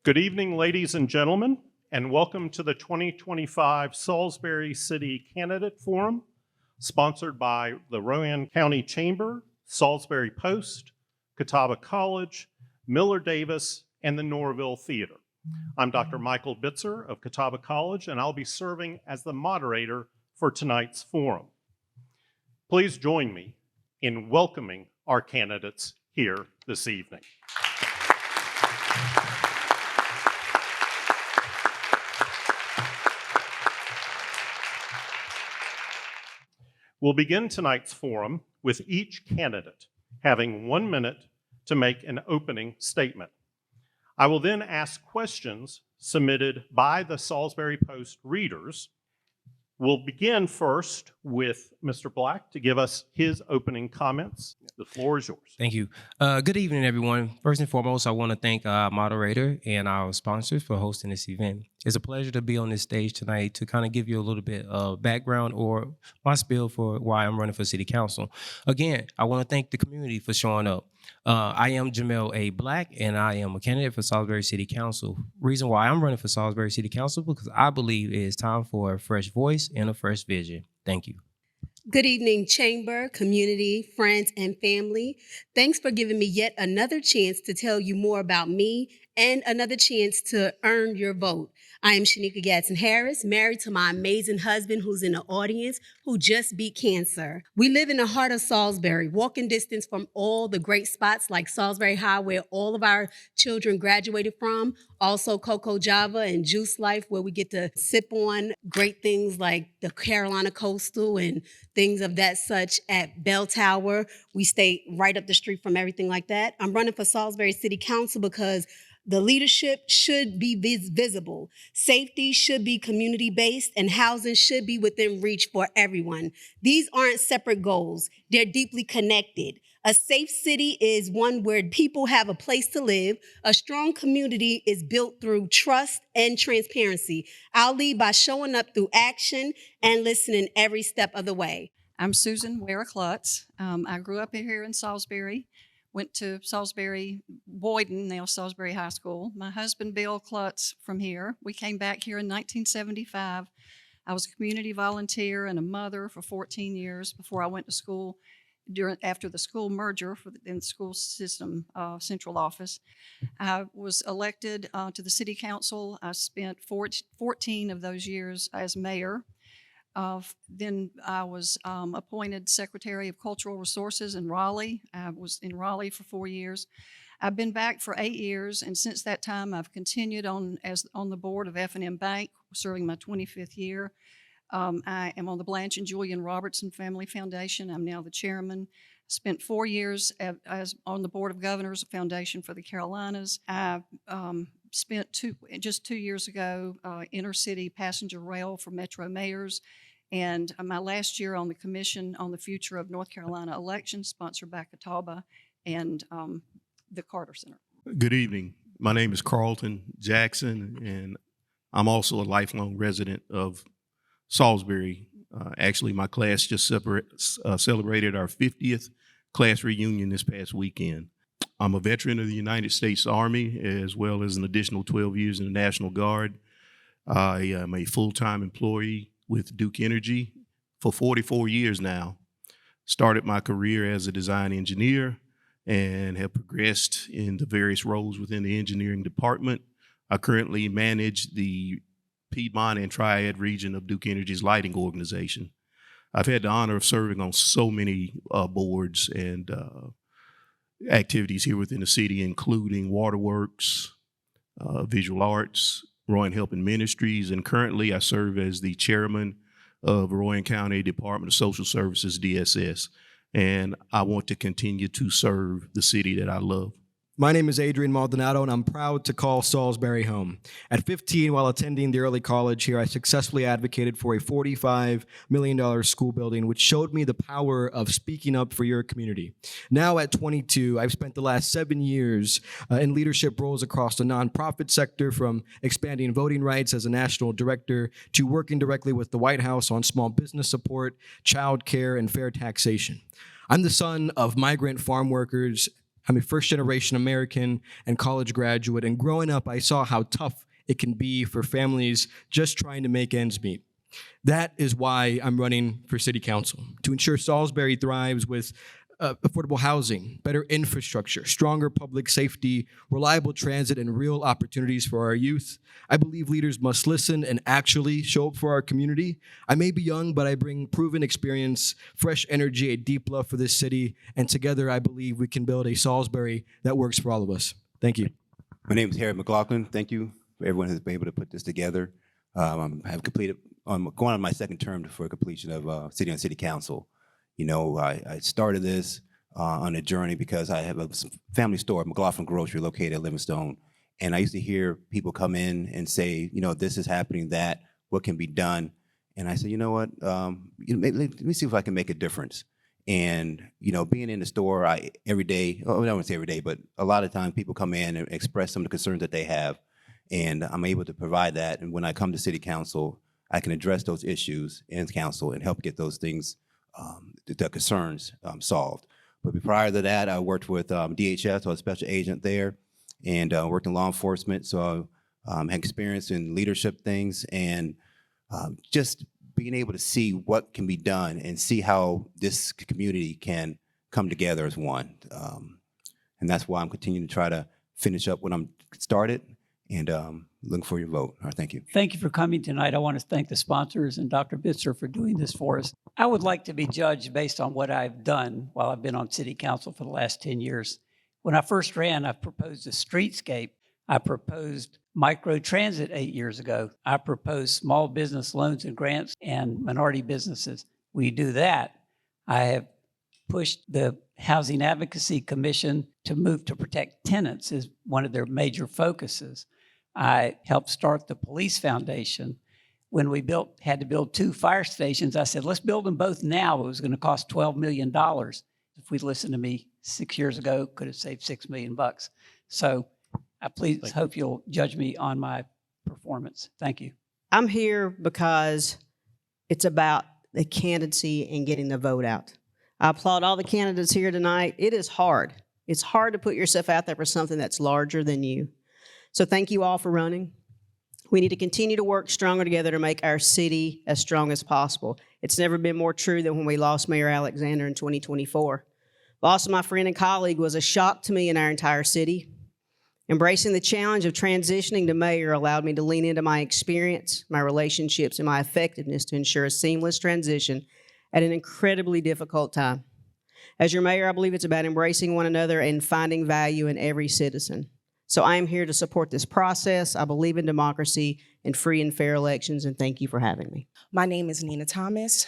Good evening, ladies and gentlemen, and welcome to the 2025 Salisbury City Candidate Forum, sponsored by the Rowan County Chamber, Salisbury Post, Catawba College, Miller Davis, and the Norville Theater. I'm Dr. Michael Bitzer of Catawba College, and I'll be serving as the moderator for tonight's forum. Please join me in welcoming our candidates here this evening. We'll begin tonight's forum with each candidate having 1 minute to make an opening statement. I will then ask questions submitted by the Salisbury Post readers. We'll begin first with Mr. Black to give us his opening comments. The floor is yours. Thank you. Good evening, everyone. First and foremost, I want to thank our moderator and our sponsors for hosting this event. It's a pleasure to be on this stage tonight to kind of give you a little bit of background or my spiel for why I'm running for city council. Again, I want to thank the community for showing up. I am Jamel A. Black, and I am a candidate for Salisbury City Council. Reason why I'm running for Salisbury City Council, because I believe it is time for a fresh voice and a fresh vision. Thank you. Good evening, Chamber, community, friends, and family. Thanks for giving me yet another chance to tell you more about me and another chance to earn your vote. I am Shanika Gadsden Harris, married to my amazing husband who's in the audience, who just beat cancer. We live in the heart of Salisbury, walking distance from all the great spots like Salisbury High, where all of our children graduated from, also Coco Java and Juice Life, where we get to sip on great things like the Carolina Coastal and things of that such at Bell Tower. We stay right up the street from everything like that. I'm running for Salisbury City Council because the leadership should be visible, safety should be community-based, and housing should be within reach for everyone. These aren't separate goals. They're deeply connected. A safe city is one where people have a place to live. A strong community is built through trust and transparency. I'll lead by showing up through action and listening every step of the way. I'm Susan Ware-Klutz. I grew up here in Salisbury. Went to Salisbury, Boyden, now Salisbury High School. My husband, Bill Klutz, from here. We came back here in 1975. I was a community volunteer and a mother for 14 years before I went to school after the school merger in the school system central office. I was elected to the city council. I spent 14 of those years as mayor. Then I was appointed Secretary of Cultural Resources in Raleigh. I was in Raleigh for 4 years. I've been back for 8 years, and since that time, I've continued on the board of F&M Bank, serving my 25th year. I am on the Blanche and Julian Robertson Family Foundation. I'm now the chairman. Spent 4 years as on the board of governors, Foundation for the Carolinas. I spent just 2 years ago, intercity passenger rail for Metro Mayors, and my last year on the Commission on the Future of North Carolina Elections, sponsored by Catawba and the Carter Center. Good evening. My name is Carlton Jackson, and I'm also a lifelong resident of Salisbury. Actually, my class just celebrated our 50th class reunion this past weekend. I'm a veteran of the United States Army, as well as an additional 12 years in the National Guard. I am a full-time employee with Duke Energy for 44 years now. Started my career as a design engineer and have progressed in the various roles within the engineering department. I currently manage the Piedmont and Triad region of Duke Energy's lighting organization. I've had the honor of serving on so many boards and activities here within the city, including Waterworks, Visual Arts, Rowan Helping Ministries, and currently I serve as the chairman of Rowan County Department of Social Services, DSS, and I want to continue to serve the city that I love. My name is Adrian Maldonado, and I'm proud to call Salisbury home. At 15, while attending the early college here, I successfully advocated for a $45 million school building, which showed me the power of speaking up for your community. Now at 22, I've spent the last 7 years in leadership roles across the nonprofit sector, from expanding voting rights as a national director to working directly with the White House on small business support, child care, and fair taxation. I'm the son of migrant farm workers I'm a first-generation American and college graduate, and growing up, I saw how tough it can be for families just trying to make ends meet. That is why I'm running for city council, to ensure Salisbury thrives with affordable housing, better infrastructure, stronger public safety, reliable transit, and real opportunities for our youth. I believe leaders must listen and actually show up for our community. I may be young, but I bring proven experience, fresh energy, a deep love for this city, and together I believe we can build a Salisbury that works for all of us. Thank you. My name is Harry McLaughlin. Thank you for everyone who's been able to put this together. I've completed, I'm going on my second term for completion of city and city council. You know, I started this on a journey because I have a family store, McLaughlin Grocery, located at Livingstone. And I used to hear people come in and say, you know, this is happening, that, what can be done? And I said, you know what, let me see if I can make a difference. And, you know, being in the store every day, I don't want to say every day, but a lot of times people come in and express some of the concerns that they have. And I'm able to provide that. And when I come to city council, I can address those issues in council and help get those things, the concerns solved. But prior to that, I worked with DHS, so I was a special agent there, and worked in law enforcement. So I had experience in leadership things, and just being able to see what can be done and see how this community can come together as one. And that's why I'm continuing to try to finish up what I'm started, and looking for your vote. All right, thank you. Thank you for coming tonight. I want to thank the sponsors and Dr. Bitzer for doing this for us. I would like to be judged based on what I've done while I've been on city council for the last 10 years. When I first ran, I proposed a streetscape. I proposed micro transit 8 years ago. I proposed small business loans and grants and minority businesses. We do that. I have pushed the Housing Advocacy Commission to move to protect tenants as one of their major focuses. I helped start the Police Foundation. When we had to build 2 fire stations, I said, let's build them both now. It was going to cost $12 million. If we'd listened to me 6 years ago, could have saved $6 million. So I hope you'll judge me on my performance. Thank you. I'm here because it's about the candidacy and getting the vote out. I applaud all the candidates here tonight. It is hard. It's hard to put yourself out there for something that's larger than you. So thank you all for running. We need to continue to work stronger together to make our city as strong as possible. It's never been more true than when we lost Mayor Alexander in 2024. Loss of my friend and colleague was a shock to me and our entire city. Embracing the challenge of transitioning to mayor allowed me to lean into my experience, my relationships, and my effectiveness to ensure a seamless transition at an incredibly difficult time. As your mayor, I believe it's about embracing one another and finding value in every citizen. So I am here to support this process. I believe in democracy and free and fair elections, and thank you for having me. My name is Nina Thomas.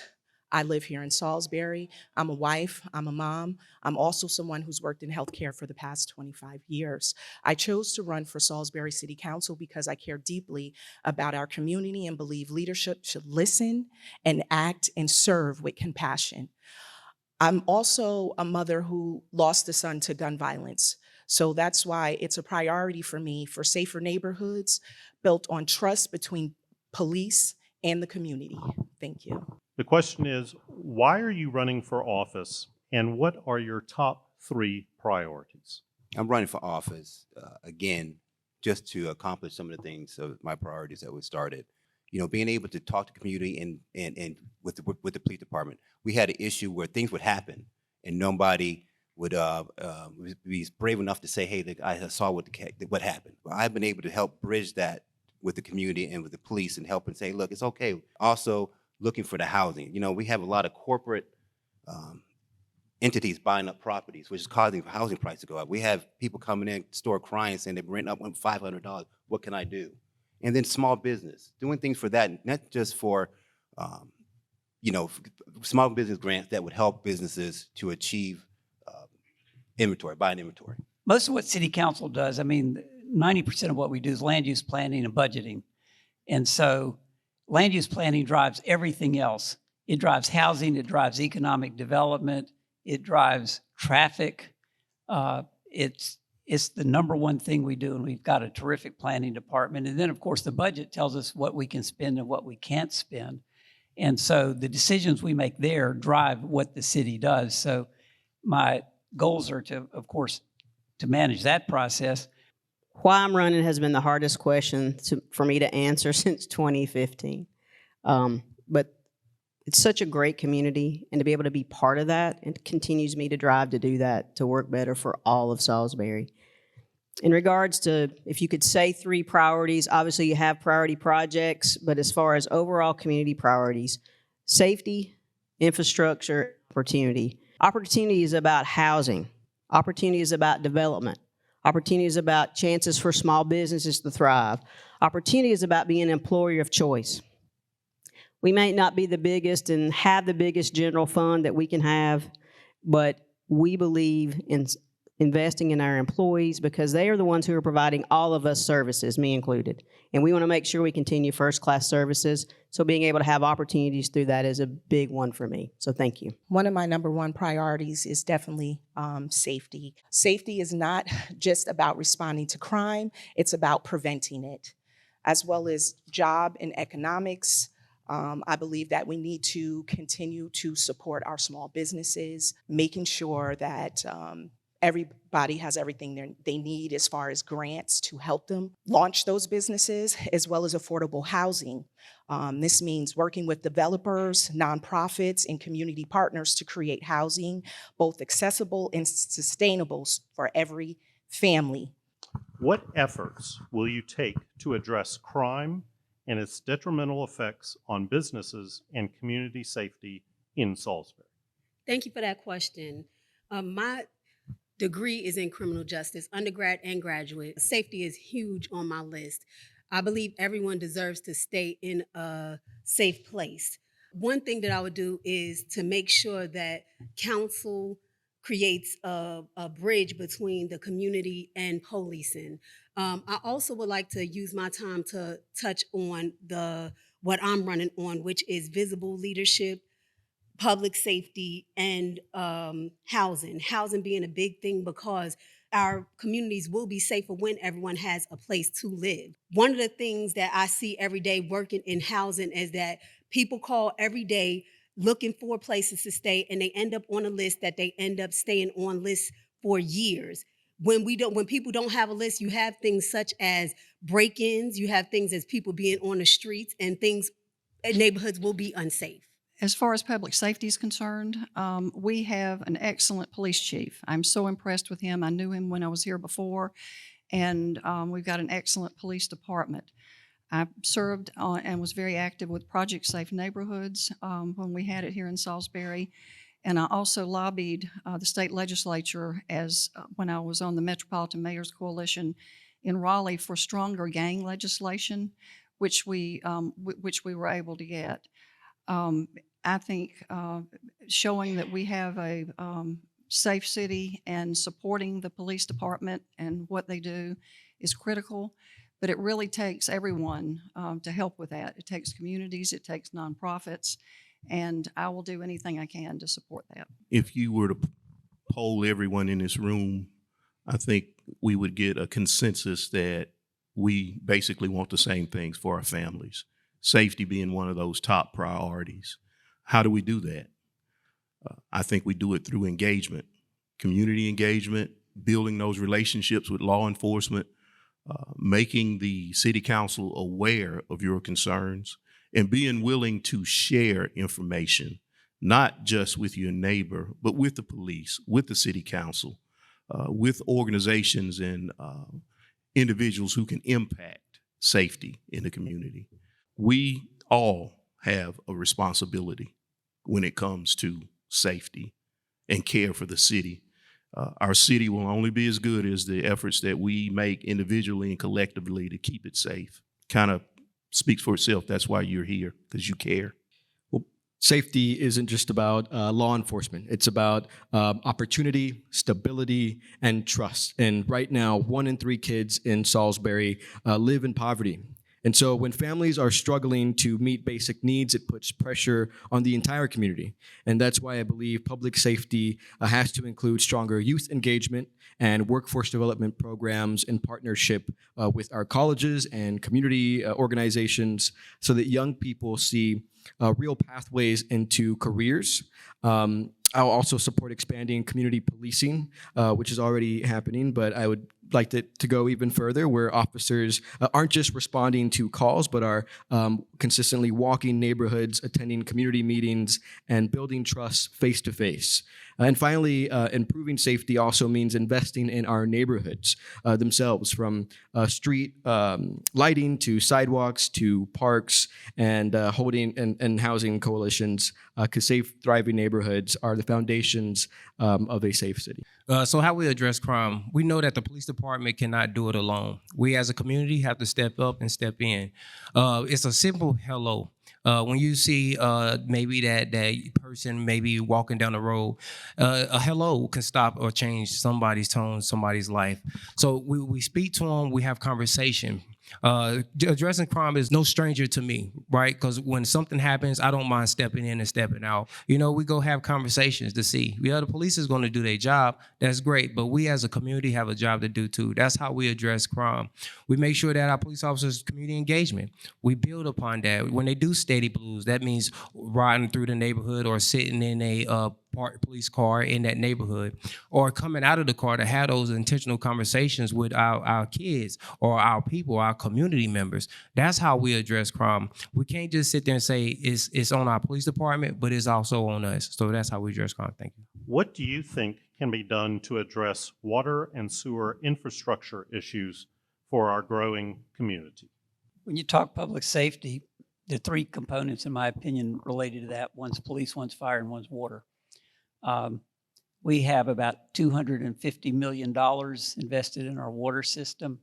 I live here in Salisbury. I'm a wife, I'm a mom. I'm also someone who's worked in healthcare for the past 25 years. I chose to run for Salisbury City Council because I care deeply about our community and believe leadership should listen and act and serve with compassion. I'm also a mother who lost a son to gun violence. So that's why it's a priority for me for safer neighborhoods built on trust between police and the community. Thank you. The question is, why are you running for office, and what are your top 3 priorities? I'm running for office, again, just to accomplish some of the things of my priorities that we started. You know, being able to talk to community and with the police department. We had an issue where things would happen and nobody would be brave enough to say, hey, I saw what happened. But I've been able to help bridge that with the community and with the police and help and say, look, it's okay. Also looking for the housing. You know, we have a lot of corporate entities buying up properties, which is causing housing prices to go up. We have people coming in, store crying, saying they're renting up $500. What can I do? And then small business, doing things for that, not just for, you know, small business grants that would help businesses to achieve inventory, buying inventory. Most of what city council does, I mean, 90% of what we do is land use planning and budgeting. And so land use planning drives everything else. It drives housing, it drives economic development, it drives traffic. It's the number one thing we do, and we've got a terrific planning department. And then, of course, the budget tells us what we can spend and what we can't spend. And so the decisions we make there drive what the city does. So my goals are to, of course, to manage that process. Why I'm running has been the hardest question for me to answer since 2015. But it's such a great community, and to be able to be part of that, it continues me to drive to do that, to work better for all of Salisbury. In regards to, if you could say 3 priorities, obviously you have priority projects, but as far as overall community priorities, safety, infrastructure, opportunity. Opportunity is about housing. Opportunity is about development. Opportunity is about chances for small businesses to thrive. Opportunity is about being an employer of choice. We may not be the biggest and have the biggest general fund that we can have, but we believe in investing in our employees because they are the ones who are providing all of us services, me included. And we want to make sure we continue first-class services. So being able to have opportunities through that is a big one for me. So thank you. One of my number one priorities is definitely safety. Safety is not just about responding to crime, it's about preventing it, as well as job and economics. I believe that we need to continue to support our small businesses, making sure that everybody has everything they need as far as grants to help them launch those businesses, as well as affordable housing. This means working with developers, nonprofits, and community partners to create housing, both accessible and sustainable for every family. What efforts will you take to address crime and its detrimental effects on businesses and community safety in Salisbury? Thank you for that question. My degree is in criminal justice, undergrad and graduate. Safety is huge on my list. I believe everyone deserves to stay in a safe place. One thing that I would do is to make sure that council creates a bridge between the community and policing. I also would like to use my time to touch on what I'm running on, which is visible leadership, public safety, and housing. Housing being a big thing because our communities will be safer when everyone has a place to live. One of the things that I see every day working in housing is that people call every day looking for places to stay, and they end up on a list that they end up staying on lists for years. When people don't have a list, you have things such as break-ins, you have things as people being on the streets, and neighborhoods will be unsafe. As far as public safety is concerned, we have an excellent police chief. I'm so impressed with him. I knew him when I was here before, and we've got an excellent police department. I served and was very active with Project Safe Neighborhoods when we had it here in Salisbury. And I also lobbied the state legislature when I was on the Metropolitan Mayors Coalition in Raleigh for stronger gang legislation, which we were able to get. I think showing that we have a safe city and supporting the police department and what they do is critical, but it really takes everyone to help with that. It takes communities, it takes nonprofits, and I will do anything I can to support that. If you were to poll everyone in this room, I think we would get a consensus that we basically want the same things for our families. Safety being one of those top priorities. How do we do that? I think we do it through engagement, community engagement, building those relationships with law enforcement, making the city council aware of your concerns, and being willing to share information, not just with your neighbor, but with the police, with the city council, with organizations and individuals who can impact safety in the community. We all have a responsibility when it comes to safety and care for the city. Our city will only be as good as the efforts that we make individually and collectively to keep it safe. Kind of speaks for itself. That's why you're here, because you care. Well, safety isn't just about law enforcement. It's about opportunity, stability, and trust. And right now, 1 in 3 kids in Salisbury live in poverty. And so when families are struggling to meet basic needs, it puts pressure on the entire community. And that's why I believe public safety has to include stronger youth engagement and workforce development programs in partnership with our colleges and community organizations so that young people see real pathways into careers. I'll also support expanding community policing, which is already happening, but I would like to go even further, where officers aren't just responding to calls, but are consistently walking neighborhoods, attending community meetings, and building trust face to face. And finally, improving safety also means investing in our neighborhoods themselves, from street lighting to sidewalks to parks, and holding and housing coalitions, because safe, thriving neighborhoods are the foundations of a safe city. So how we address crime, we know that the police department cannot do it alone. We as a community have to step up and step in. It's a simple hello. When you see maybe that person maybe walking down the road, a hello can stop or change somebody's tone, somebody's life. So we speak to them, we have conversation. Addressing crime is no stranger to me, right? Because when something happens, I don't mind stepping in and stepping out. You know, we go have conversations to see. Yeah, the police is going to do their job. That's great. But we as a community have a job to do too. That's how we address crime. We make sure that our police officers' community engagement, we build upon that. When they do steady blues, that means riding through the neighborhood or sitting in a parked police car in that neighborhood, or coming out of the car to have those intentional conversations with our kids or our people, our community members. That's how we address crime. We can't just sit there and say it's on our police department, but it's also on us. So that's how we address crime. Thank you. What do you think can be done to address water and sewer infrastructure issues for our growing community? When you talk public safety, there are three components, in my opinion, related to that. One's police, one's fire, and one's water. We have about $250 million invested in our water system.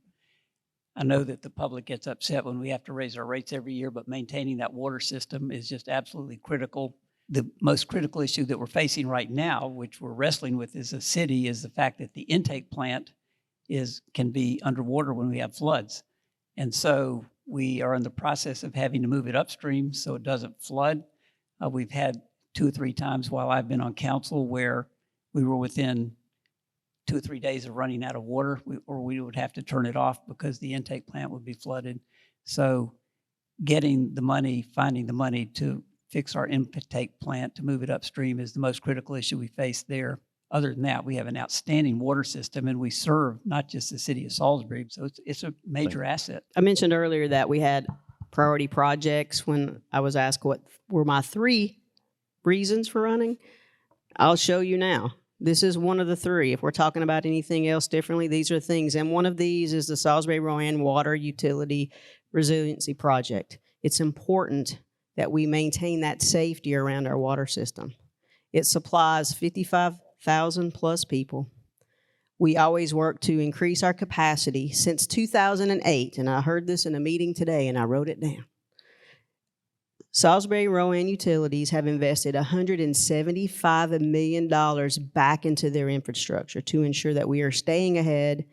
I know that the public gets upset when we have to raise our rates every year, but maintaining that water system is just absolutely critical. The most critical issue that we're facing right now, which we're wrestling with as a city, is the fact that the intake plant can be underwater when we have floods. And so we are in the process of having to move it upstream so it doesn't flood. We've had 2 or 3 times while I've been on council where we were within 2 or 3 days of running out of water, or we would have to turn it off because the intake plant would be flooded. So getting the money, finding the money to fix our intake plant to move it upstream is the most critical issue we face there. Other than that, we have an outstanding water system, and we serve not just the city of Salisbury, so it's a major asset. I mentioned earlier that we had priority projects when I was asked what were my 3 reasons for running. I'll show you now. This is one of the 3. If we're talking about anything else differently, these are things. And one of these is the Salisbury-Rowan Water Utility Resiliency Project. It's important that we maintain that safety around our water system. It supplies 55,000 plus people. We always work to increase our capacity. Since 2008, and I heard this in a meeting today and I wrote it down, Salisbury-Rowan Utilities have invested $175 million back into their infrastructure to ensure that we are staying ahead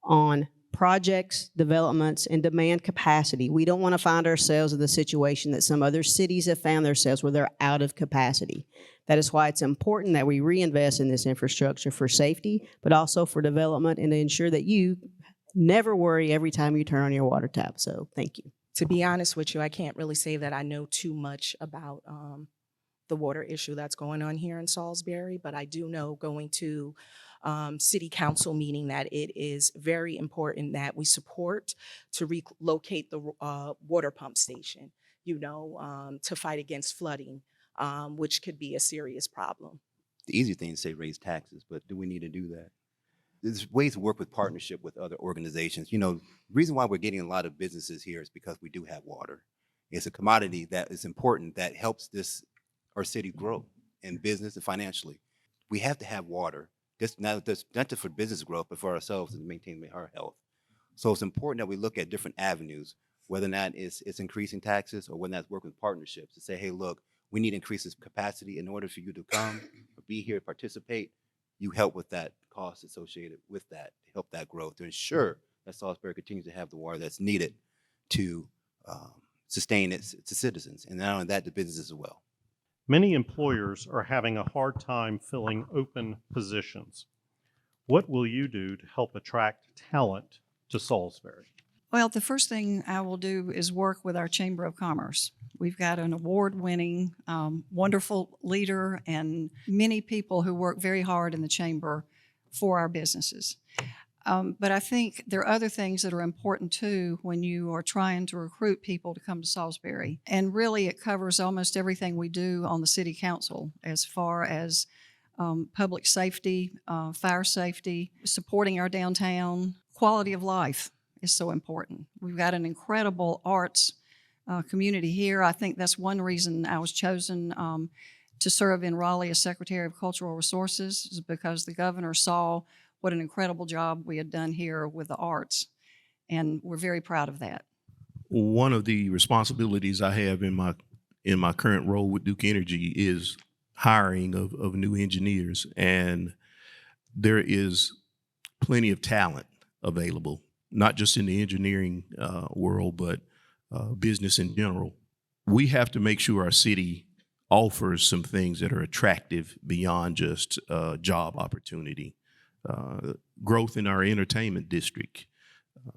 on projects, developments, and demand capacity. We don't want to find ourselves in the situation that some other cities have found themselves where they're out of capacity. That is why it's important that we reinvest in this infrastructure for safety, but also for development and to ensure that you never worry every time you turn on your water tap. So thank you. To be honest with you, I can't really say that I know too much about the water issue that's going on here in Salisbury, but I do know, going to city council meeting, that it is very important that we support to relocate the water pump station, to fight against flooding, which could be a serious problem. The easy thing is say raise taxes, but do we need to do that? There's ways to work with partnership with other organizations. You know, the reason why we're getting a lot of businesses here is because we do have water. It's a commodity that is important, that helps our city grow in business and financially. We have to have water, not just for business growth, but for ourselves and maintaining our health. So it's important that we look at different avenues, whether or not it's increasing taxes or whether that's working with partnerships to say, hey, look, we need to increase this capacity in order for you to come or be here, participate. You help with that cost associated with that, to help that growth, to ensure that Salisbury continues to have the water that's needed to sustain its citizens, and not only that, the businesses as well. Many employers are having a hard time filling open positions. What will you do to help attract talent to Salisbury? Well, the first thing I will do is work with our Chamber of Commerce. We've got an award-winning, wonderful leader and many people who work very hard in the Chamber for our businesses. But I think there are other things that are important too when you are trying to recruit people to come to Salisbury. And really, it covers almost everything we do on the City Council as far as public safety, fire safety, supporting our downtown, quality of life is so important. We've got an incredible arts community here. I think that's one reason I was chosen to serve in Raleigh as Secretary of Cultural Resources, is because the governor saw what an incredible job we had done here with the arts, and we're very proud of that. One of the responsibilities I have in my current role with Duke Energy is hiring of new engineers, and there is plenty of talent available, not just in the engineering world, but business in general. We have to make sure our city offers some things that are attractive beyond just job opportunity. Growth in our entertainment district.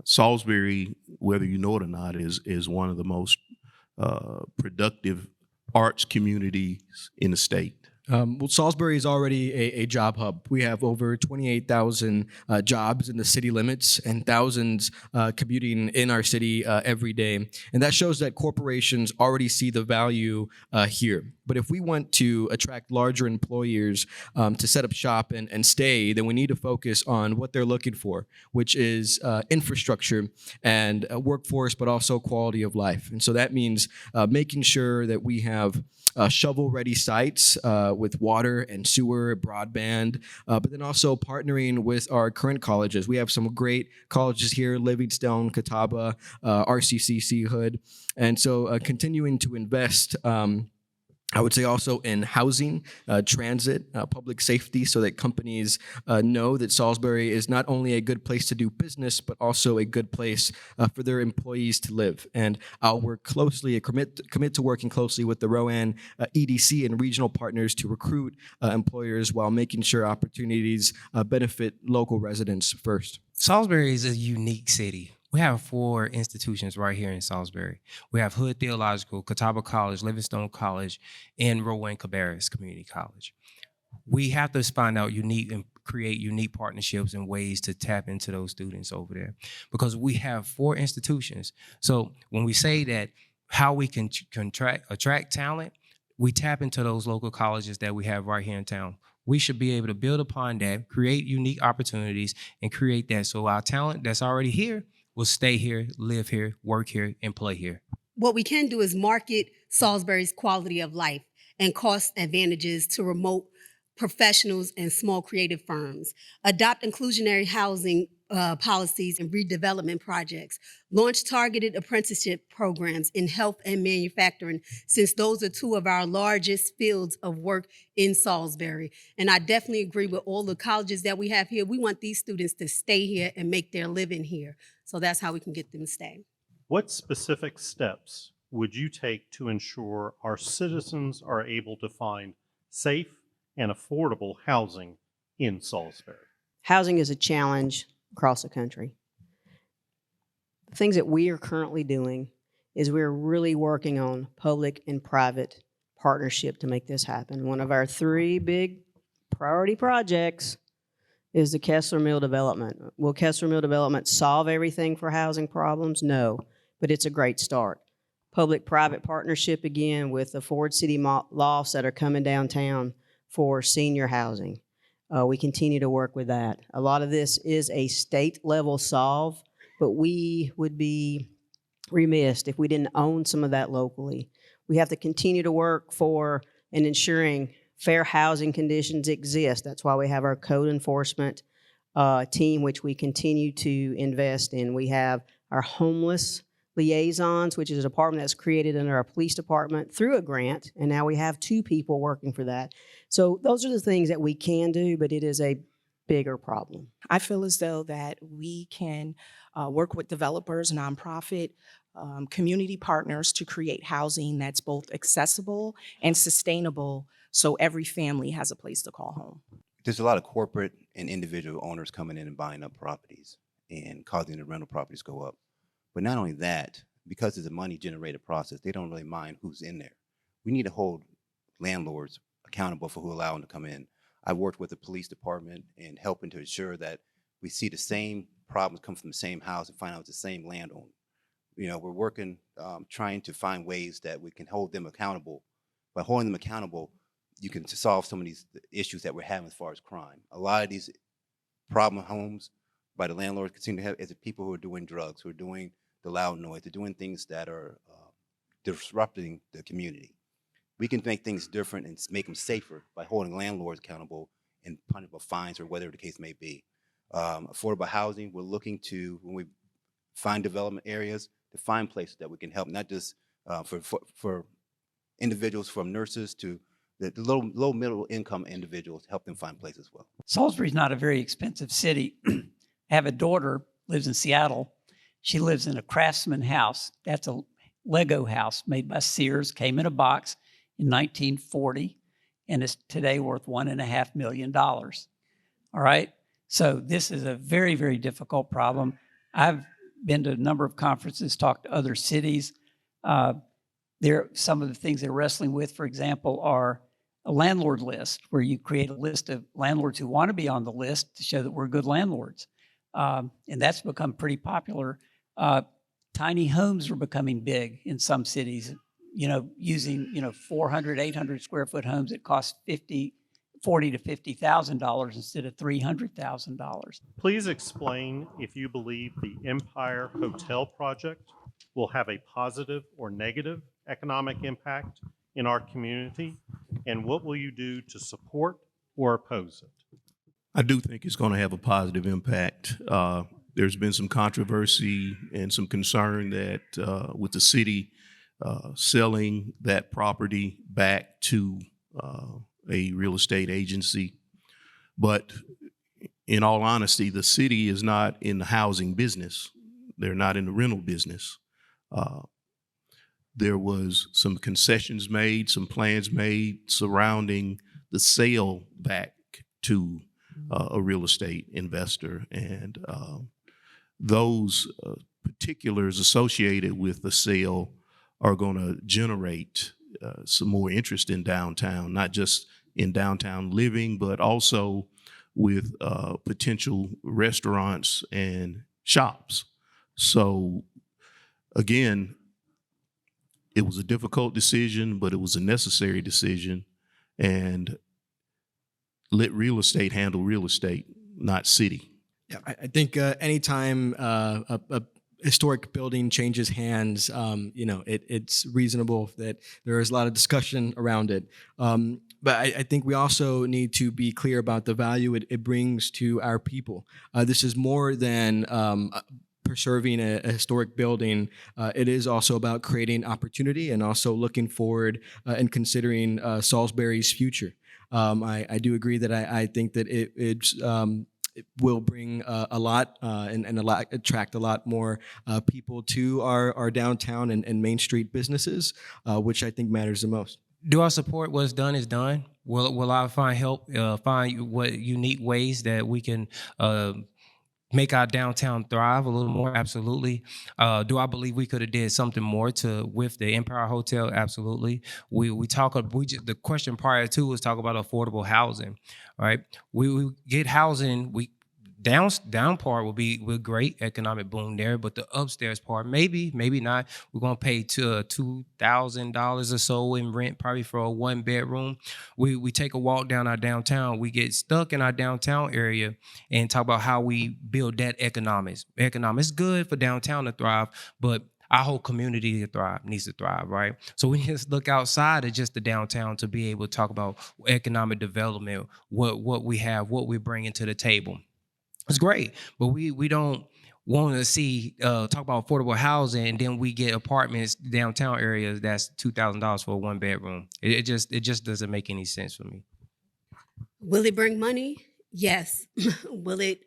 Salisbury, whether you know it or not, is one of the most productive arts communities in the state. Well, Salisbury is already a job hub. We have over 28,000 jobs in the city limits and thousands commuting in our city every day. And that shows that corporations already see the value here. But if we want to attract larger employers to set up shop and stay, then we need to focus on what they're looking for, which is infrastructure and workforce, but also quality of life. And so that means making sure that we have shovel-ready sites with water and sewer, broadband, but then also partnering with our current colleges. We have some great colleges here, Livingstone, Catawba, RCCC Hood, and so continuing to invest I would say also in housing, transit, public safety, so that companies know that Salisbury is not only a good place to do business, but also a good place for their employees to live. And I'll work closely, commit to working closely with the Rowan EDC and regional partners to recruit employers while making sure opportunities benefit local residents first. Salisbury is a unique city. We have 4 institutions right here in Salisbury. We have Hood Theological, Catawba College, Livingstone College, and Rowan Cabarrus Community College. We have to find out unique and create unique partnerships and ways to tap into those students over there, because we have 4 institutions. So when we say that how we can attract talent, we tap into those local colleges that we have right here in town. We should be able to build upon that, create unique opportunities, and create that so our talent that's already here will stay here, live here, work here, and play here. What we can do is market Salisbury's quality of life and cost advantages to remote professionals and small creative firms, adopt inclusionary housing policies and redevelopment projects, launch targeted apprenticeship programs in health and manufacturing, since those are 2 of our largest fields of work in Salisbury. And I definitely agree with all the colleges that we have here. We want these students to stay here and make their living here. So that's how we can get them to stay. What specific steps would you take to ensure our citizens are able to find safe and affordable housing in Salisbury? Housing is a challenge across the country. The things that we are currently doing is we're really working on public and private partnership to make this happen. One of our 3 big priority projects is the Kessler Mill development. Will Kessler Mill development solve everything for housing problems? No, but it's a great start. Public-private partnership again with the Ford City lofts that are coming downtown for senior housing. We continue to work with that. A lot of this is a state-level solve, but we would be remiss if we didn't own some of that locally. We have to continue to work for and ensuring fair housing conditions exist. That's why we have our code enforcement team, which we continue to invest in. We have our homeless liaisons, which is a department that's created under our police department through a grant, and now we have 2 people working for that. So those are the things that we can do, but it is a bigger problem. I feel as though that we can work with developers, nonprofit, community partners to create housing that's both accessible and sustainable, so every family has a place to call home. There's a lot of corporate and individual owners coming in and buying up properties and causing the rental properties go up. But not only that, because it's a money generated process, they don't really mind who's in there. We need to hold landlords accountable for who allow them to come in. I worked with the police department in helping to ensure that we see the same problems come from the same house and find out it's the same landowner. You know, we're working, trying to find ways that we can hold them accountable. By holding them accountable, you can solve some of these issues that we're having as far as crime. A lot of these problem homes by the landlords continue to have is the people who are doing drugs, who are doing the loud noise, they're doing things that are disrupting the community. We can make things different and make them safer by holding landlords accountable and punishable fines or whatever the case may be. Affordable housing, we're looking to, when we find development areas, to find places that we can help, not just for individuals, from nurses to the low middle income individuals, help them find places as well. Salisbury's not a very expensive city. I have a daughter, lives in Seattle. She lives in a Craftsman house. That's a Lego house made by Sears, came in a box in 1940, and is today worth $1.5 million. All right? So this is a very, very difficult problem. I've been to a number of conferences, talked to other cities. Some of the things they're wrestling with, for example, are a landlord list, where you create a list of landlords who want to be on the list to show that we're good landlords. And that's become pretty popular. Tiny homes are becoming big in some cities, using, 400, 800 square foot homes that cost $40,000 to $50,000 instead of $300,000. Please explain if you believe the Empire Hotel project will have a positive or negative economic impact in our community, and what will you do to support or oppose it? I do think it's going to have a positive impact. There's been some controversy and some concern that with the city selling that property back to a real estate agency. But in all honesty, the city is not in the housing business. They're not in the rental business. There was some concessions made, some plans made surrounding the sale back to a real estate investor. And those particulars associated with the sale are going to generate some more interest in downtown, not just in downtown living, but also with potential restaurants and shops. So again, it was a difficult decision, but it was a necessary decision. And let real estate handle real estate, not city. Yeah, I think anytime a historic building changes hands, it's reasonable that there is a lot of discussion around it. But I think we also need to be clear about the value it brings to our people. This is more than preserving a historic building. It is also about creating opportunity and also looking forward and considering Salisbury's future. I do agree that I think that it will bring a lot and attract a lot more people to our downtown and Main Street businesses, which I think matters the most. Do I support what's done is done? Will I find what unique ways that we can make our downtown thrive a little more? Absolutely. Do I believe we could have did something more with the Empire Hotel? Absolutely. The question prior to was talk about affordable housing, right? We get housing. Down part will be great economic boom there, but the upstairs part maybe not. We're gonna pay to $2,000 or so in rent probably for a 1-bedroom. We take a walk down our downtown. We get stuck in our downtown area and talk about how we build that economics. Economics good for downtown to thrive, but our whole community needs to thrive, right? So we just look outside of just the downtown to be able to talk about economic development, what we have, what we bring into the table. It's great, but we don't want to see talk about affordable housing, and then we get apartments downtown areas that's $2,000 for a 1-bedroom. It just doesn't make any sense for me. Will it bring money? Yes. Will it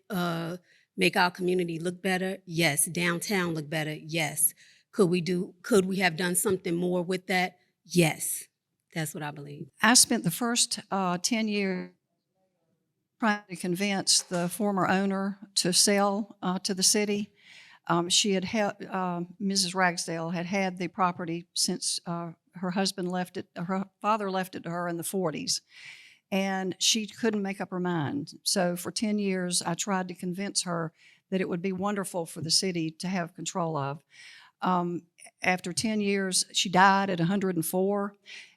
make our community look better? Yes. Downtown look better? Yes. Could we have done something more with that? Yes. That's what I believe. I spent the first 10 years trying to convince the former owner to sell to the city. She had Mrs. Ragsdale had the property since her husband left it, her father left it to her in the 40s. And she couldn't make up her mind. So for 10 years, I tried to convince her that it would be wonderful for the city to have control of. After 10 years, she died at 104,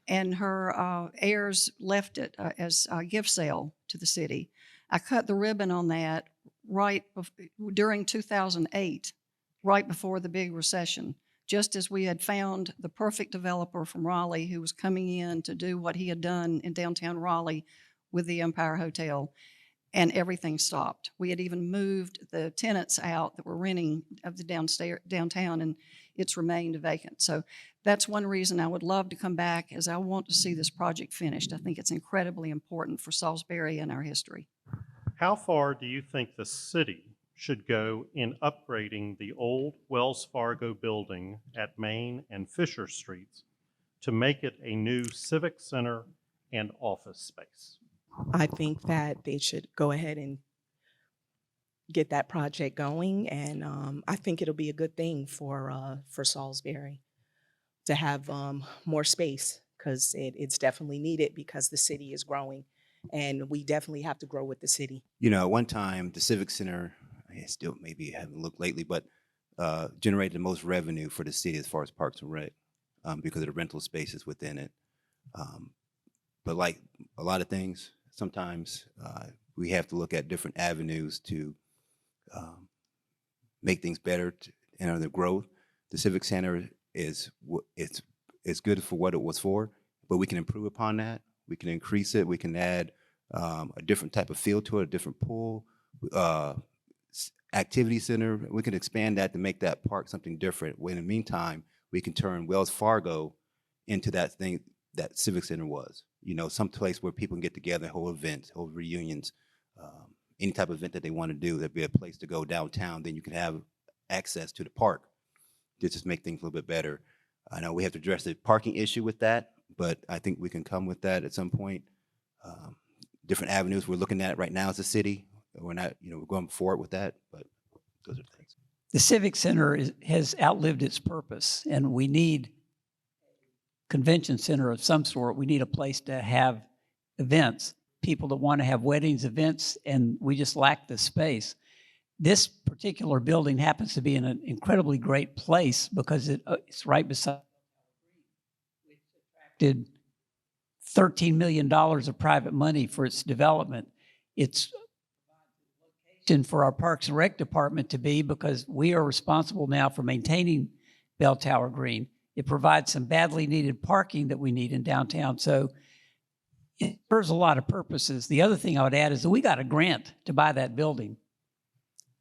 and her heirs left it as a gift sale to the city. I cut the ribbon on that during 2008, right before the big recession, just as we had found the perfect developer from Raleigh who was coming in to do what he had done in downtown Raleigh with the Empire Hotel, and everything stopped. We had even moved the tenants out that were renting of the downtown, and it's remained vacant. So that's one reason I would love to come back, as I want to see this project finished. I think it's incredibly important for Salisbury and our history. How far do you think the city should go in upgrading the old Wells Fargo building at Main and Fisher Streets to make it a new civic center and office space? I think that they should go ahead and get that project going, and I think it'll be a good thing for Salisbury to have more space, because it's definitely needed, because the city is growing, and we definitely have to grow with the city. You know, at one time, the Civic Center, I still maybe haven't looked lately, but generated the most revenue for the city as far as Parks and Rec because of the rental spaces within it. But like a lot of things, sometimes we have to look at different avenues to make things better and the growth. The Civic Center it's good for what it was for, but we can improve upon that. We can increase it. We can add a different type of feel to it, a different pool, activity center. We can expand that to make that park something different. When in the meantime, we can turn Wells Fargo into that thing that Civic Center was. You know, some place where people can get together, hold events, hold reunions, any type of event that they want to do. There'd be a place to go downtown. Then you can have access to the park to just make things a little bit better. I know we have to address the parking issue with that, but I think we can come with that at some point. Different avenues we're looking at right now as a city. We're not, we're going forward with that, but those are things. The Civic Center has outlived its purpose, and we need convention center of some sort. We need a place to have events, people that want to have weddings, events, and we just lack the space. This particular building happens to be in an incredibly great place because it's right beside, which attracted $13 million of private money for its development. It's location for our Parks and Rec department to be, because we are responsible now for maintaining Bell Tower Green. It provides some badly needed parking that we need in downtown. So it serves a lot of purposes. The other thing I would add is that we got a grant to buy that building.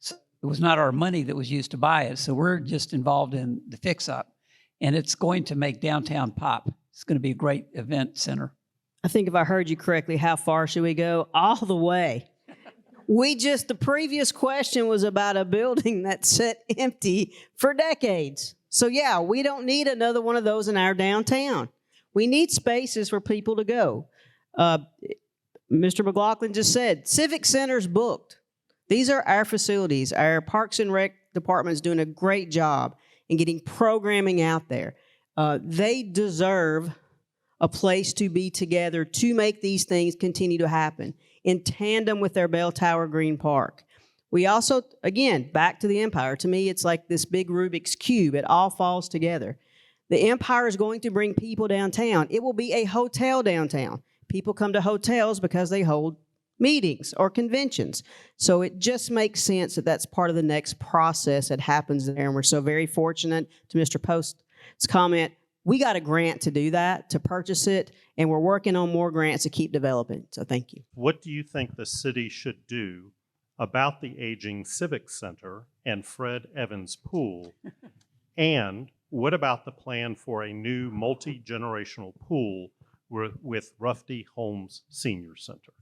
So it was not our money that was used to buy it. So we're just involved in the fix-up. And it's going to make downtown pop. It's going to be a great event center. I think if I heard you correctly, how far should we go? All the way. The previous question was about a building that sat empty for decades. So yeah, we don't need another one of those in our downtown. We need spaces for people to go. Mr. McLaughlin just said, Civic Center's booked. These are our facilities. Our Parks and Rec department is doing a great job in getting programming out there. They deserve a place to be together to make these things continue to happen in tandem with their Bell Tower Green Park. We also, again, back to the Empire. To me, it's like this big Rubik's Cube. It all falls together. The Empire is going to bring people downtown. It will be a hotel downtown. People come to hotels because they hold meetings or conventions. So it just makes sense that that's part of the next process that happens there. And we're so very fortunate, to Mr. Post's comment, we got a grant to do that, to purchase it, and we're working on more grants to keep developing. So thank you. What do you think the city should do about the aging Civic Center and Fred Evans Pool? And what about the plan for a new multi-generational pool with Rufty Holmes Senior Center?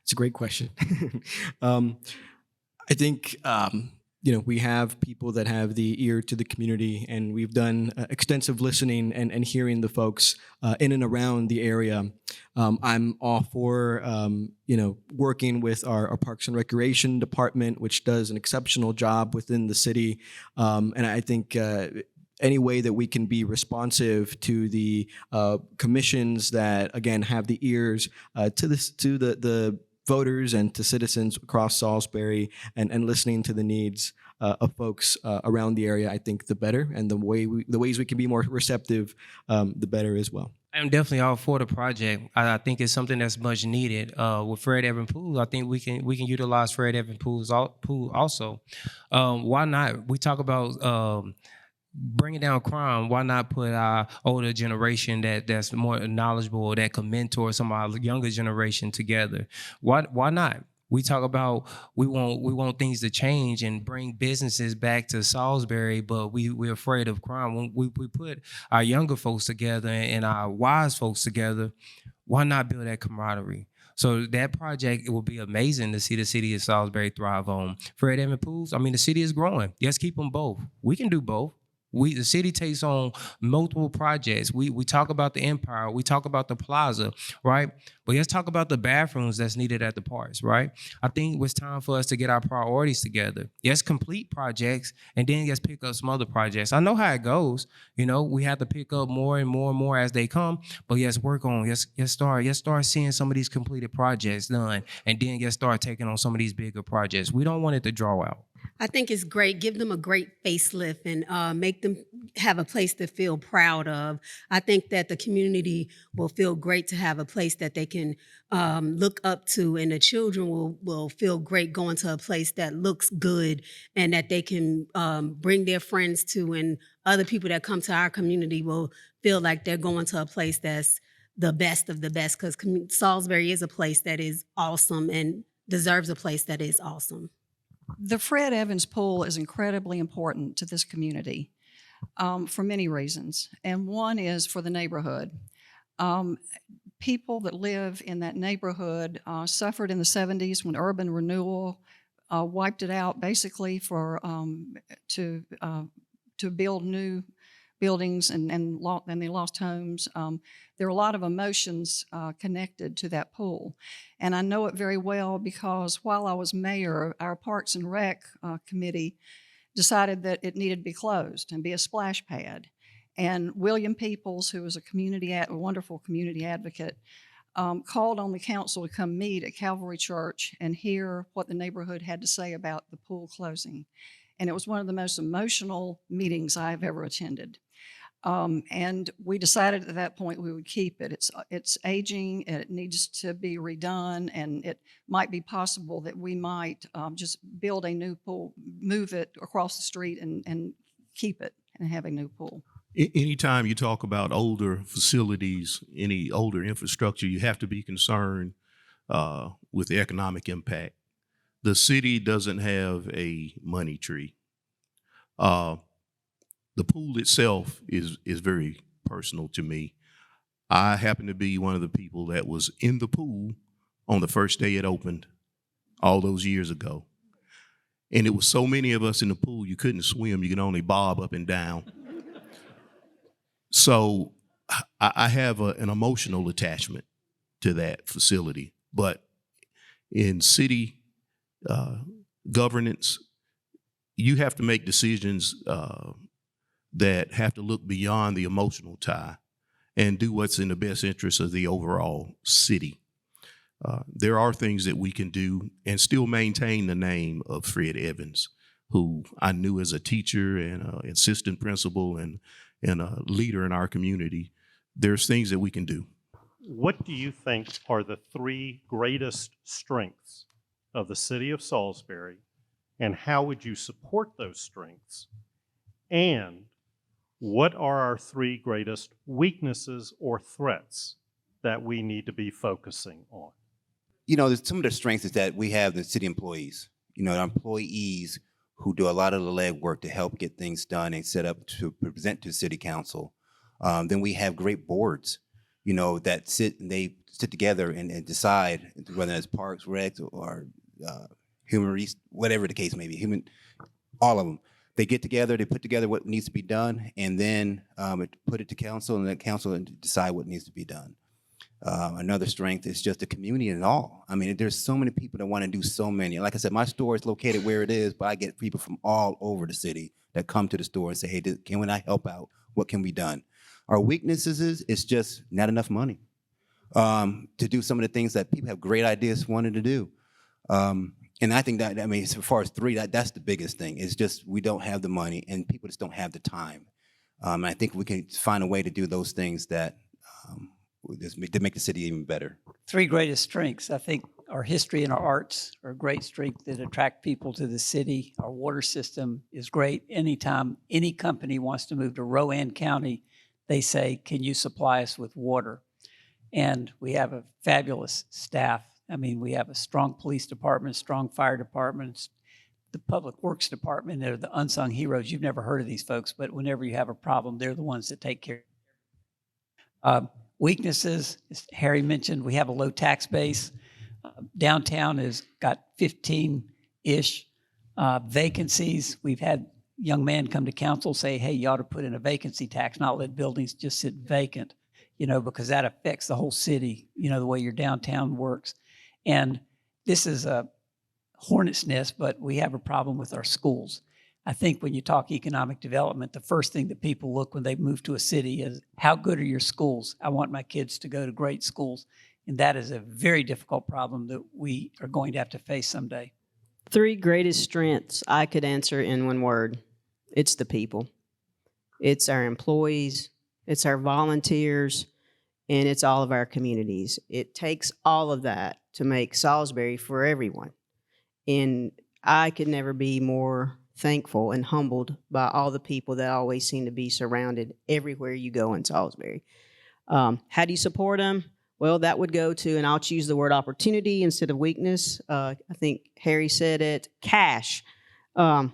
It's a great question. I think, we have people that have the ear to the community, and we've done extensive listening and hearing the folks in and around the area. I'm all for, working with our Parks and Recreation department, which does an exceptional job within the city. And I think any way that we can be responsive to the commissions that, again, have the ears to the voters and to citizens across Salisbury, and listening to the needs of folks around the area, I think the better, and the ways we can be more receptive, the better as well. I'm definitely all for the project. I think it's something that's much needed. With Fred Evan Pool, I think we can utilize Fred Evan Pool also. Why not? We talk about bringing down crime. Why not put our older generation that's more knowledgeable, that can mentor some of our younger generation together? Why not? We talk about we want things to change and bring businesses back to Salisbury, but we're afraid of crime. When we put our younger folks together and our wise folks together, why not build that camaraderie? So that project, it will be amazing to see the city of Salisbury thrive on. Fred Evan Pools, the city is growing. Let's keep them both. We can do both. The city takes on multiple projects. We talk about the Empire, we talk about the Plaza, right? But let's talk about the bathrooms that's needed at the parks, right? I think it was time for us to get our priorities together. Yes, complete projects, and then let's pick up some other projects. I know how it goes. We have to pick up more and more and more as they come. But let's work on. Let's start seeing some of these completed projects done, and then let's start taking on some of these bigger projects. We don't want it to draw out. I think it's great. Give them a great facelift and make them have a place to feel proud of. I think that the community will feel great to have a place that they can look up to, and the children will feel great going to a place that looks good and that they can bring their friends to, and other people that come to our community will feel like they're going to a place that's the best of the best, because Salisbury is a place that is awesome and deserves a place that is awesome. The Fred Evans Pool is incredibly important to this community for many reasons. And one is for the neighborhood. People that live in that neighborhood suffered in the 70s when urban renewal wiped it out, basically to build new buildings, and they lost homes. There are a lot of emotions connected to that pool. And I know it very well because while I was mayor, our Parks and Rec committee decided that it needed to be closed and be a splash pad. And William Peoples, who was a wonderful community advocate, called on the council to come meet at Calvary Church and hear what the neighborhood had to say about the pool closing. And it was one of the most emotional meetings I've ever attended. And we decided at that point we would keep it. It's aging, and it needs to be redone, and it might be possible that we might just build a new pool, move it across the street, and keep it and have a new pool. Anytime you talk about older facilities, any older infrastructure, you have to be concerned with the economic impact. The city doesn't have a money tree. The pool itself is very personal to me. I happen to be one of the people that was in the pool on the first day it opened all those years ago. And it was so many of us in the pool, you couldn't swim, you could only bob up and down. So I have an emotional attachment to that facility. But in city governance, you have to make decisions that have to look beyond the emotional tie and do what's in the best interest of the overall city. There are things that we can do and still maintain the name of Fred Evans, who I knew as a teacher and an assistant principal and a leader in our community. There's things that we can do. What do you think are the three greatest strengths of the city of Salisbury, and how would you support those strengths? And what are our three greatest weaknesses or threats that we need to be focusing on? Some of the strengths is that we have the city employees, our employees who do a lot of the legwork to help get things done and set up to present to city council. Then we have great boards, that sit together and decide whether it's parks, recs, or human resources, whatever the case may be, all of them. They get together, they put together what needs to be done, and then put it to council, and then council decide what needs to be done. Another strength is just the community and all. I mean, there's so many people that want to do so many. Like I said, my store is located where it is, but I get people from all over the city that come to the store and say, hey, can I help out? What can be done? Our weaknesses is just not enough money to do some of the things that people have great ideas wanted to do. And I think that, I mean, as far as three, that's the biggest thing. It's just we don't have the money and people just don't have the time. And I think we can find a way to do those things that to make the city even better. Three greatest strengths, I think our history and our arts are a great strength that attract people to the city. Our water system is great. Anytime any company wants to move to Rowan County, they say, can you supply us with water? And we have a fabulous staff. I mean, we have a strong police department, strong fire departments, the public works department. They're the unsung heroes. You've never heard of these folks, but whenever you have a problem, they're the ones that take care. Weaknesses, as Harry mentioned, we have a low tax base. Downtown has got 15-ish vacancies. We've had young men come to council say, hey, you ought to put in a vacancy tax, not let buildings just sit vacant, because that affects the whole city, the way your downtown works. And this is a hornet's nest, but we have a problem with our schools. I think when you talk economic development, the first thing that people look when they move to a city is, how good are your schools? I want my kids to go to great schools. And that is a very difficult problem that we are going to have to face someday. Three greatest strengths I could answer in one word. It's the people. It's our employees, it's our volunteers, and it's all of our communities. It takes all of that to make Salisbury for everyone. And I could never be more thankful and humbled by all the people that always seem to be surrounded everywhere you go in Salisbury. How do you support them? Well, that would go to, and I'll choose the word opportunity instead of weakness. I think Harry said it, cash. 1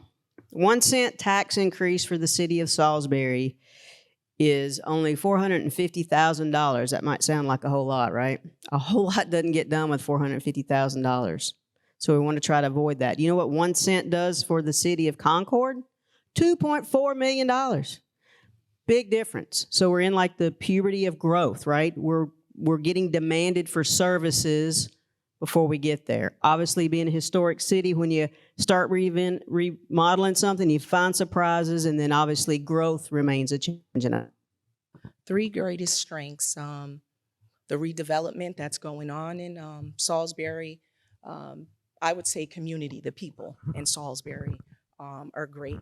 cent tax increase for the city of Salisbury is only $450,000. That might sound like a whole lot, right? A whole lot doesn't get done with $450,000. So we want to try to avoid that. You know what 1 cent does for the city of Concord? $2.4 million. Big difference. So we're in like the puberty of growth, right? We're getting demanded for services before we get there. Obviously, being a historic city, when you start remodeling something, you find surprises, and then obviously growth remains a challenge. Three greatest strengths, the redevelopment that's going on in Salisbury. I would say community, the people in Salisbury are great.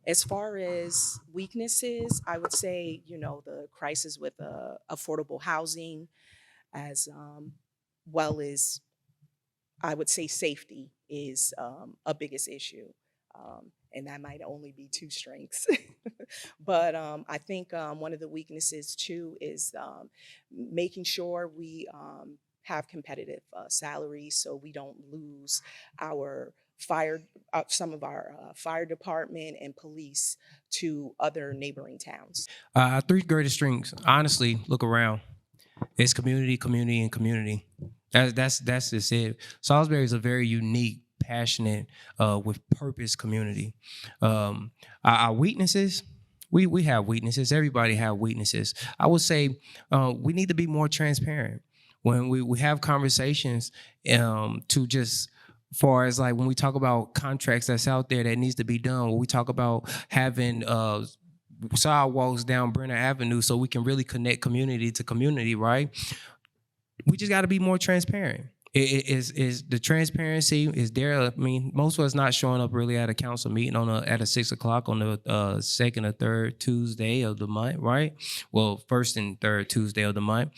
As far as weaknesses, I would say, the crisis with affordable housing, as well as, I would say, safety is a biggest issue. And that might only be two strengths. But I think one of the weaknesses, too, is making sure we have competitive salaries so we don't lose our some of our fire department and police to other neighboring towns. Three greatest strengths. Honestly, look around. It's community, community, and community. That's just it. Salisbury is a very unique, passionate, with purpose community. Our weaknesses. We have weaknesses. Everybody have weaknesses. I would say we need to be more transparent when we have conversations to just far as like when we talk about contracts that's out there that needs to be done, when we talk about having sidewalks down Brenner Avenue so we can really connect community to community, right? We just got to be more transparent. Is the transparency is there? I mean, most of us not showing up really at a council meeting at a 6 o'clock on the second or third Tuesday of the month, right? Well, first and third Tuesday of the month.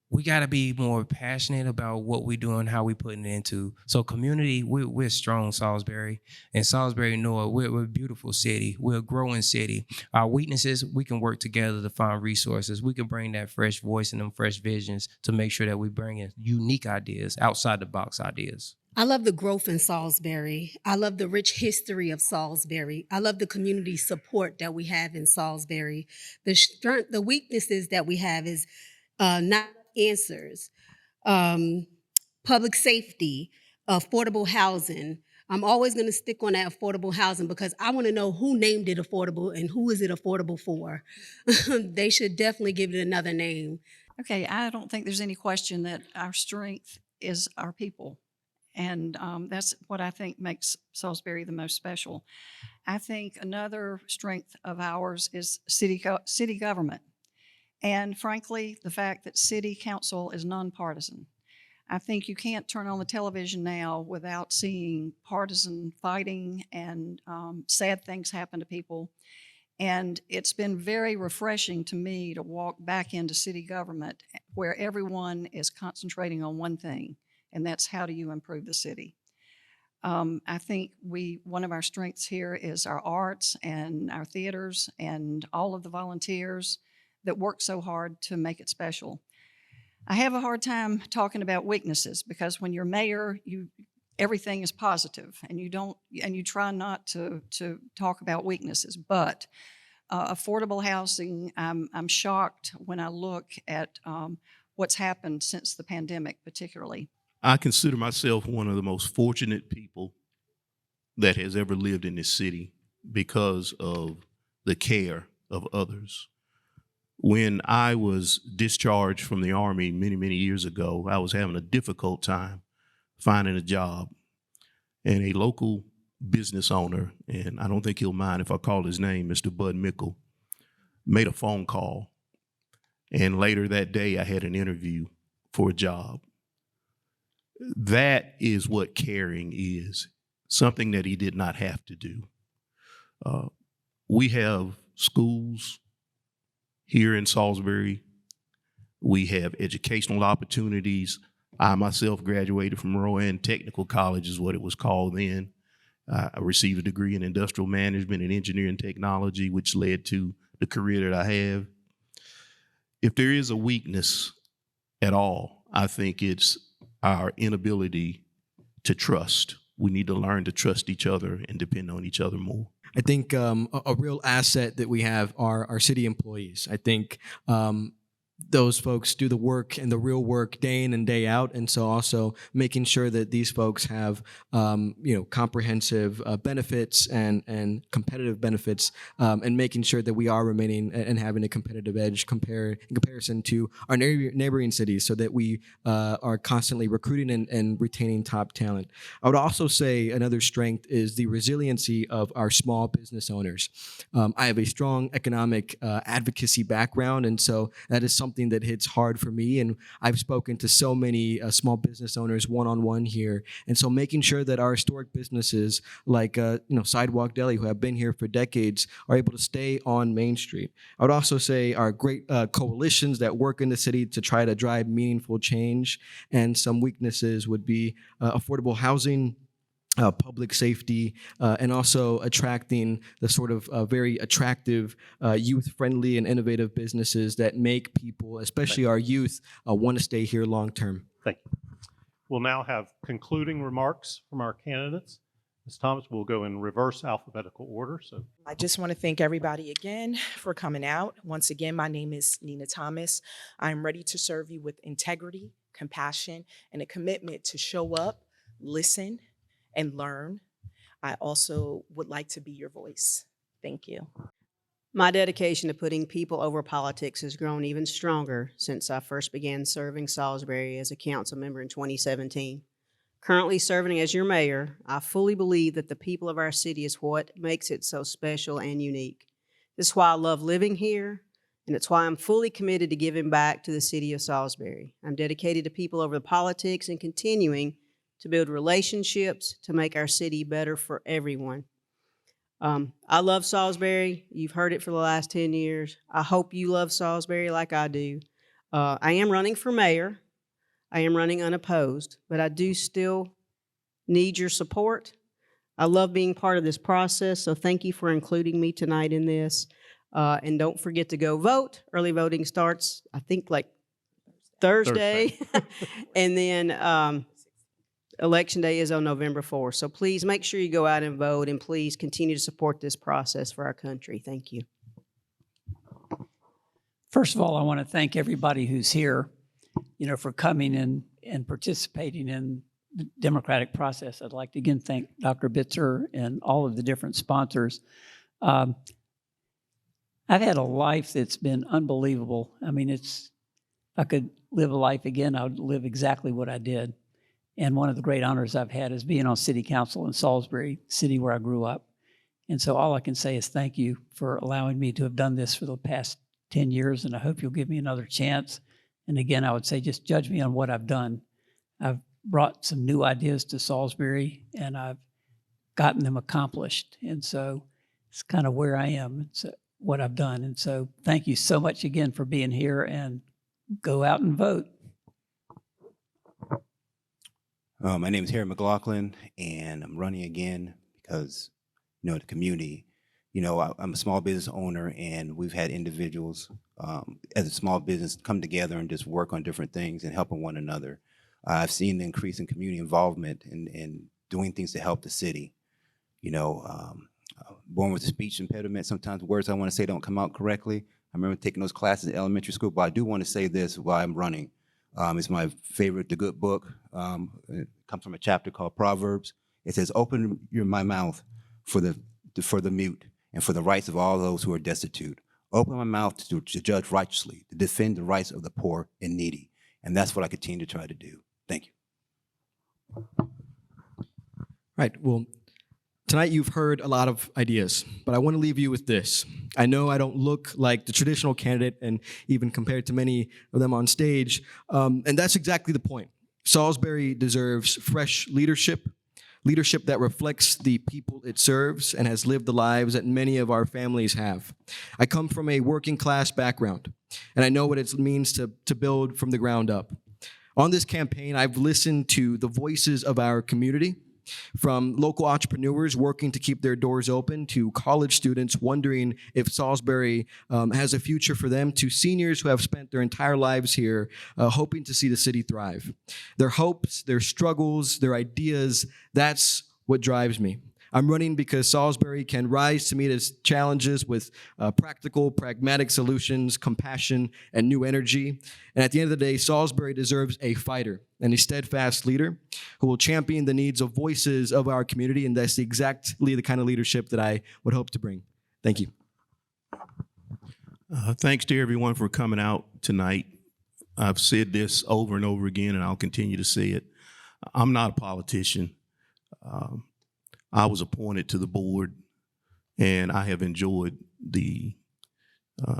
We got to be more passionate about what we do and how we putting it into. So community, we're strong, Salisbury. And Salisbury North, we're a beautiful city. We're a growing city. Our weaknesses, we can work together to find resources. We can bring that fresh voice and them fresh visions to make sure that we bring in unique ideas, outside the box ideas. I love the growth in Salisbury. I love the rich history of Salisbury. I love the community support that we have in Salisbury. The strength, the weaknesses that we have is not answers, public safety, affordable housing, I'm always going to stick on that affordable housing because I want to know who named it affordable and who is it affordable for. They should definitely give it another name. Okay, I don't think there's any question that our strength is our people. And that's what I think makes Salisbury the most special. I think another strength of ours is city government. And frankly, the fact that city council is nonpartisan. I think you can't turn on the television now without seeing partisan fighting and sad things happen to people. And it's been very refreshing to me to walk back into city government where everyone is concentrating on one thing, and that's how do you improve the city. I think one of our strengths here is our arts and our theaters and all of the volunteers that work so hard to make it special. I have a hard time talking about weaknesses because when you're mayor, everything is positive, and you try not to talk about weaknesses. But affordable housing, I'm shocked when I look at what's happened since the pandemic, particularly. I consider myself one of the most fortunate people that has ever lived in this city because of the care of others. When I was discharged from the Army many, many years ago, I was having a difficult time finding a job. And a local business owner, and I don't think he'll mind if I call his name, Mr. Bud Mickle, made a phone call. And later that day, I had an interview for a job. That is what caring is, something that he did not have to do. We have schools here in Salisbury. We have educational opportunities. I myself graduated from Rowan Technical College is what it was called then. I received a degree in industrial management and engineering technology, which led to the career that I have. If there is a weakness at all, I think it's our inability to trust. We need to learn to trust each other and depend on each other more. I think a real asset that we have are our city employees. I think those folks do the work and the real work day in and day out, and so also making sure that these folks have comprehensive benefits and competitive benefits, and making sure that we are remaining and having a competitive edge in comparison to our neighboring cities, so that we are constantly recruiting and retaining top talent. I would also say another strength is the resiliency of our small business owners. I have a strong economic advocacy background, and so that is something that hits hard for me. And I've spoken to so many small business owners one-on-one here. And so making sure that our historic businesses like Sidewalk Deli, who have been here for decades, are able to stay on Main Street. I would also say our great coalitions that work in the city to try to drive meaningful change. And some weaknesses would be affordable housing, public safety, and also attracting the sort of very attractive, youth-friendly and innovative businesses that make people, especially our youth, want to stay here long-term. Thank you. We'll now have concluding remarks from our candidates. Ms. Thomas, we'll go in reverse alphabetical order. So I just want to thank everybody again for coming out. Once again, my name is Nina Thomas. I'm ready to serve you with integrity, compassion, and a commitment to show up, listen, and learn. I also would like to be your voice. Thank you. My dedication to putting people over politics has grown even stronger since I first began serving Salisbury as a council member in 2017. Currently serving as your mayor, I fully believe that the people of our city is what makes it so special and unique. This is why I love living here, and it's why I'm fully committed to giving back to the city of Salisbury. I'm dedicated to people over the politics and continuing to build relationships to make our city better for everyone. I love Salisbury. You've heard it for the last 10 years. I hope you love Salisbury like I do. I am running for mayor. I am running unopposed, but I do still need your support. I love being part of this process, so thank you for including me tonight in this. And don't forget to go vote. Early voting starts, I think, like Thursday. And then Election Day is on November 4th. So please make sure you go out and vote, and please continue to support this process for our country. Thank you. First of all, I want to thank everybody who's here, for coming in and participating in the democratic process. I'd like to again thank Dr. Bitzer and all of the different sponsors. I've had a life that's been unbelievable. I mean, if I could live a life again, I would live exactly what I did. And one of the great honors I've had is being on city council in Salisbury, city where I grew up. And so all I can say is thank you for allowing me to have done this for the past 10 years, and I hope you'll give me another chance. And again, I would say just judge me on what I've done. I've brought some new ideas to Salisbury, and I've gotten them accomplished. And so it's kind of where I am. It's what I've done. And so thank you so much again for being here, and go out and vote. My name is Harry McLaughlin, and I'm running again because, the community, I'm a small business owner, and we've had individuals as a small business come together and just work on different things and helping one another. I've seen the increase in community involvement and doing things to help the city. Born with a speech impediment, sometimes words I want to say don't come out correctly. I remember taking those classes in elementary school, but I do want to say this while I'm running. It's my favorite, the good book. It comes from a chapter called Proverbs. It says, "Open my mouth for the mute and for the rights of all those who are destitute. Open my mouth to judge righteously, to defend the rights of the poor and needy." And that's what I continue to try to do. Thank you. Right. Well, tonight you've heard a lot of ideas, but I want to leave you with this. I know I don't look like the traditional candidate, and even compared to many of them on stage, and that's exactly the point. Salisbury deserves fresh leadership that reflects the people it serves and has lived the lives that many of our families have. I come from a working class background, and I know what it means to build from the ground up. On this campaign, I've listened to the voices of our community, from local entrepreneurs working to keep their doors open, to college students wondering if Salisbury has a future for them, to seniors who have spent their entire lives here hoping to see the city thrive. Their hopes, their struggles, their ideas, that's what drives me. I'm running because Salisbury can rise to meet its challenges with practical, pragmatic solutions, compassion, and new energy. And at the end of the day, Salisbury deserves a fighter and a steadfast leader who will champion the needs of voices of our community, and that's exactly the kind of leadership that I would hope to bring. Thank you. Thanks to everyone for coming out tonight. I've said this over and over again, and I'll continue to say it. I'm not a politician. I was appointed to the board, and I have enjoyed the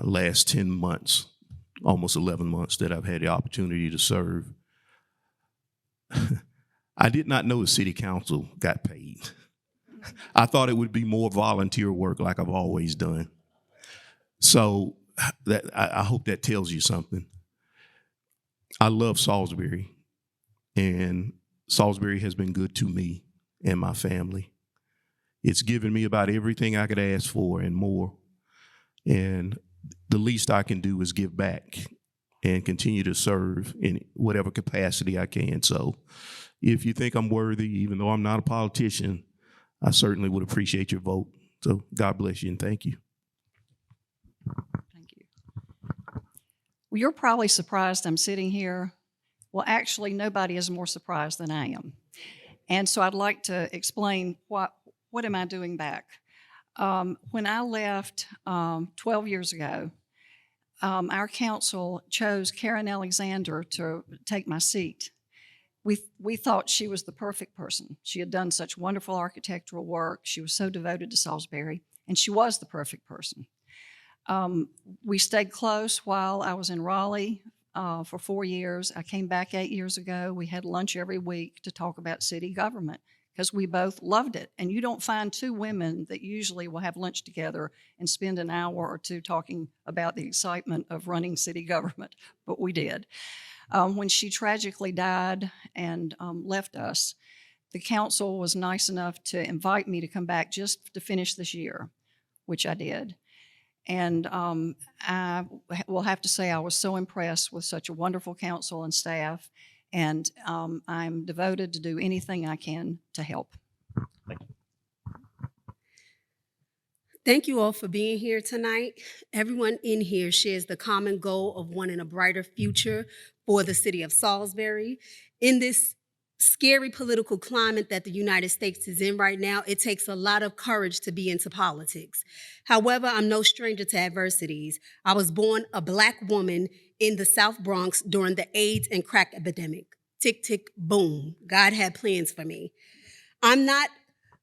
last 10 months, almost 11 months that I've had the opportunity to serve. I did not know the city council got paid. I thought it would be more volunteer work like I've always done. So I hope that tells you something. I love Salisbury, and Salisbury has been good to me and my family. It's given me about everything I could ask for and more. And the least I can do is give back and continue to serve in whatever capacity I can. So if you think I'm worthy, even though I'm not a politician, I certainly would appreciate your vote. So God bless you and thank you. Thank you. Well, you're probably surprised I'm sitting here. Well, actually, nobody is more surprised than I am. And so I'd like to explain what am I doing back. When I left 12 years ago, our council chose Karen Alexander to take my seat. We thought she was the perfect person. She had done such wonderful architectural work. She was so devoted to Salisbury, and she was the perfect person. We stayed close while I was in Raleigh for 4 years. I came back 8 years ago. We had lunch every week to talk about city government because we both loved it. And you don't find two women that usually will have lunch together and spend an hour or two talking about the excitement of running city government, but we did. When she tragically died and left us, the council was nice enough to invite me to come back just to finish this year, which I did. And I will have to say I was so impressed with such a wonderful council and staff, and I'm devoted to do anything I can to help. Thank you. Thank you all for being here tonight. Everyone in here shares the common goal of wanting a brighter future for the city of Salisbury. In this scary political climate that the United States is in right now, it takes a lot of courage to be into politics. However, I'm no stranger to adversities. I was born a Black woman in the South Bronx during the AIDS and crack epidemic. Tick, tick, boom. God had plans for me. I'm not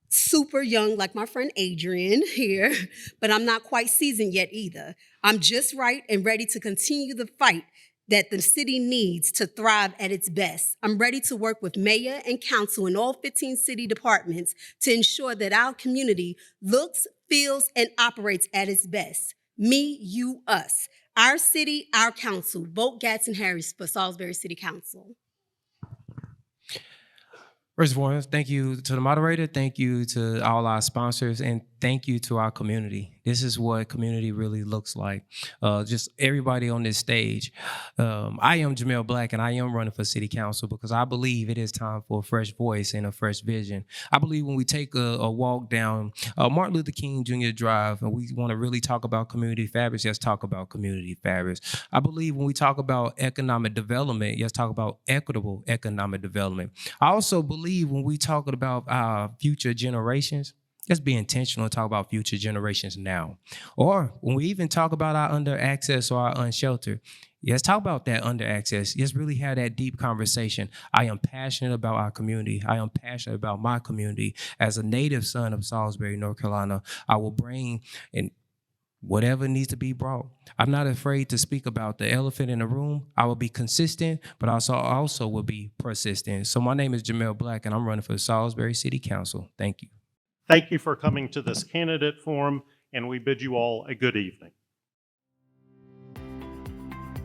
super young like my friend Adrian here, but I'm not quite seasoned yet either. I'm just right and ready to continue the fight that the city needs to thrive at its best. I'm ready to work with mayor and council in all 15 city departments to ensure that our community looks, feels, and operates at its best. Me, you, us. Our city, our council. Vote Gadsden Harris for Salisbury City Council. First of all, thank you to the moderator, thank you to all our sponsors, and thank you to our community. This is what community really looks like. Just everybody on this stage. I am Jamel Black, and I am running for city council because I believe it is time for a fresh voice and a fresh vision. I believe when we take a walk down Martin Luther King Jr. Drive and we want to really talk about community fabrics, let's talk about community fabrics. I believe when we talk about economic development, let's talk about equitable economic development. I also believe when we talk about our future generations, let's be intentional and talk about future generations now. Or when we even talk about our under access or our unsheltered, let's talk about that under access. Let's really have that deep conversation. I am passionate about our community. I am passionate about my community. As a native son of Salisbury, North Carolina, I will bring in whatever needs to be brought. I'm not afraid to speak about the elephant in the room. I will be consistent, but also will be persistent. So my name is Jamel Black, and I'm running for Salisbury City Council. Thank you. Thank you for coming to this candidate forum, and we bid you all a good evening.